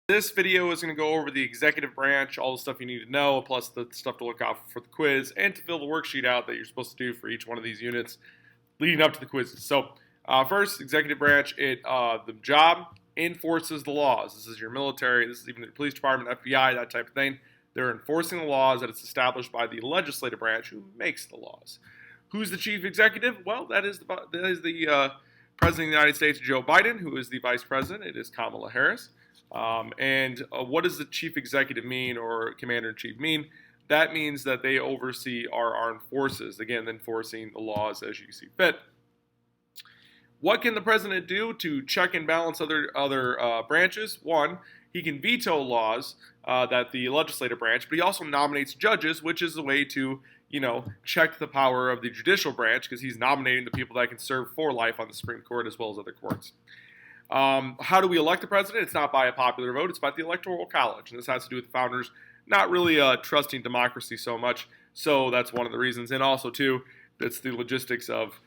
This video is going to go over the executive branch, all the stuff you need to know, plus the stuff to look out for the quiz, and to fill the worksheet out that you're supposed to do for each one of these units leading up to the quizzes. So first, executive branch, the job enforces the laws. This is your military, this is even the police department, FBI, that type of thing. They're enforcing the laws that it's established by the legislative branch, who makes the laws. Who's the chief executive? Well, that is the President of the United States, Joe Biden. Who is the vice president? It is Kamala Harris. What does the chief executive mean, or commander-in-chief mean? That means that they oversee our armed forces, again, enforcing the laws as you see fit. What can the president do to check and balance other branches? One, he can veto laws that the legislative branch, but he also nominates judges, which is a way to, check the power of the judicial branch, because he's nominating the people that can serve for life on the Supreme Court as well as other courts. How do we elect the president? It's not by a popular vote. It's by the Electoral College. And this has to do with the founders not really trusting democracy so much. So that's one of the reasons. And also, too, it's the logistics of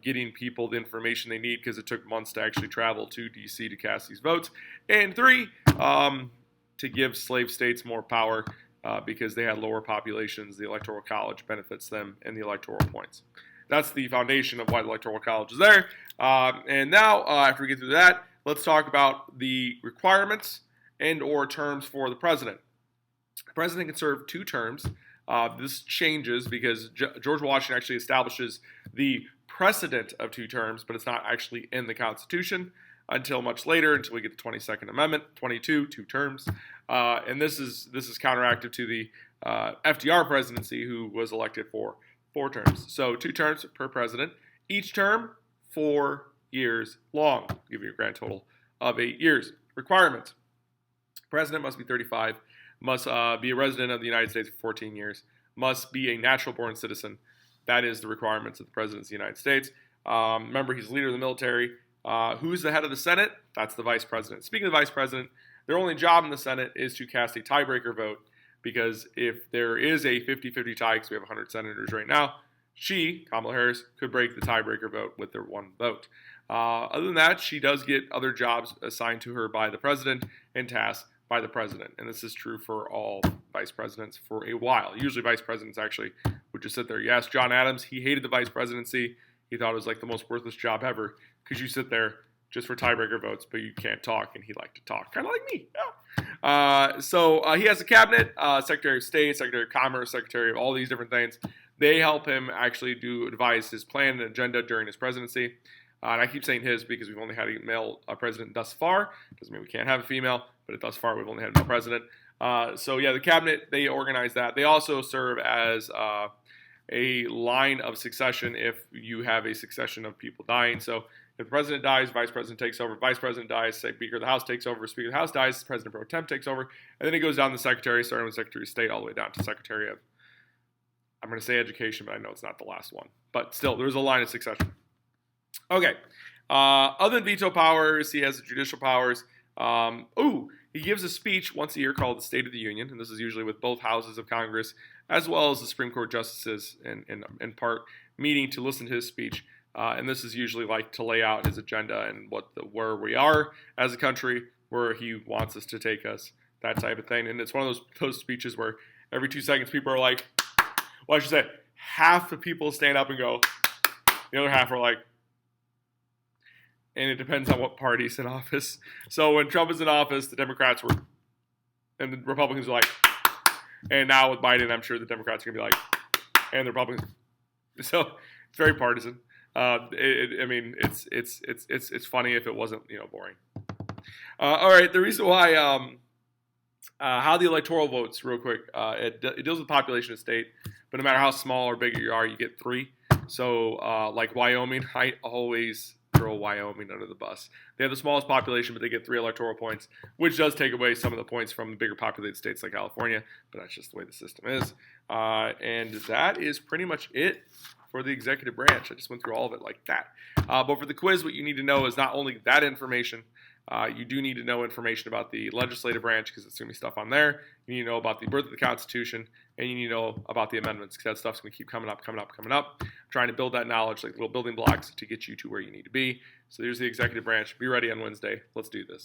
getting people the information they need, because it took months to actually travel to D.C. to cast these votes. And three, to give slave states more power because they had lower populations. The Electoral College benefits them in the electoral points. That's the foundation of why the Electoral College is there. And now, after we get through that, let's talk about the requirements and or terms for the president. The president can serve 2 terms. This changes because George Washington actually establishes the precedent of 2 terms, but it's not actually in the Constitution until much later, until we get the 22nd Amendment, 2 terms. And this is counteractive to the FDR presidency, who was elected for 4 terms. So 2 terms per president. Each term 4 years long. I'll give you a grand total of 8 years. Requirements. President must be 35. Must be a resident of the United States for 14 years. Must be a natural-born citizen. That is the requirements of the President of the United States. Remember, he's the leader of the military. Who's the head of the Senate? That's the vice president. Speaking of the vice president, their only job in the Senate is to cast a tiebreaker vote, because if there is a 50-50 tie, because we have 100 senators right now, Kamala Harris, could break the tiebreaker vote with their 1 vote. Other than that, she does get other jobs assigned to her by the president and tasked by the president. And this is true for all vice presidents for a while. Usually vice presidents actually would just sit there. Yes, John Adams, he hated the vice presidency. He thought it was like the most worthless job ever, because you sit there just for tiebreaker votes, but you can't talk, and he liked to talk, kind of like me. Yeah. So he has a cabinet, Secretary of State, Secretary of Commerce, Secretary of all these different things. They help him actually advise his plan and agenda during his presidency. And I keep saying his because we've only had a male president thus far. Doesn't mean we can't have a female, but thus far we've only had a male president. So yeah, the cabinet, they organize that. They also serve as a line of succession if you have a succession of people dying. So if the president dies, vice president takes over. Vice president dies, Speaker of the House takes over. Speaker of the House dies, President pro tem takes over. And then it goes down to secretary, starting with Secretary of State, all the way down to Secretary of, I'm going to say education, but I know it's not the last one. But still, there's a line of succession. Okay. Other than veto powers, he has the judicial powers. He gives a speech once a year called the State of the Union, and this is usually with both houses of Congress, as well as the Supreme Court justices in part, meeting to listen to his speech. And this is usually like to lay out his agenda and where we are as a country, where he wants us to take us, that type of thing. And it's one of those speeches where every 2 seconds people are like, well, I should say, half the people stand up and go, the other half are like, and it depends on what party's in office. So when Trump is in office, the Democrats were, and the Republicans were like, and now with Biden, I'm sure the Democrats are going to be like, and the Republicans. So it's very partisan. It's funny if it wasn't, boring. All right, the reason why, how the electoral votes, real quick, it deals with population of state, but no matter how small or big you are, you get 3. So like Wyoming, I always throw Wyoming under the bus. They have the smallest population, but they get 3 electoral points, which does take away some of the points from the bigger populated states like California, but that's just the way the system is. And that is pretty much it for the executive branch. I just went through all of it like that. But for the quiz, what you need to know is not only that information, you do need to know information about the legislative branch, because it's going to be stuff on there. You need to know about the birth of the Constitution, and you need to know about the amendments, because that stuff's going to keep coming up. Trying to build that knowledge like little building blocks to get you to where you need to be. So there's the executive branch. Be ready on Wednesday. Let's do this.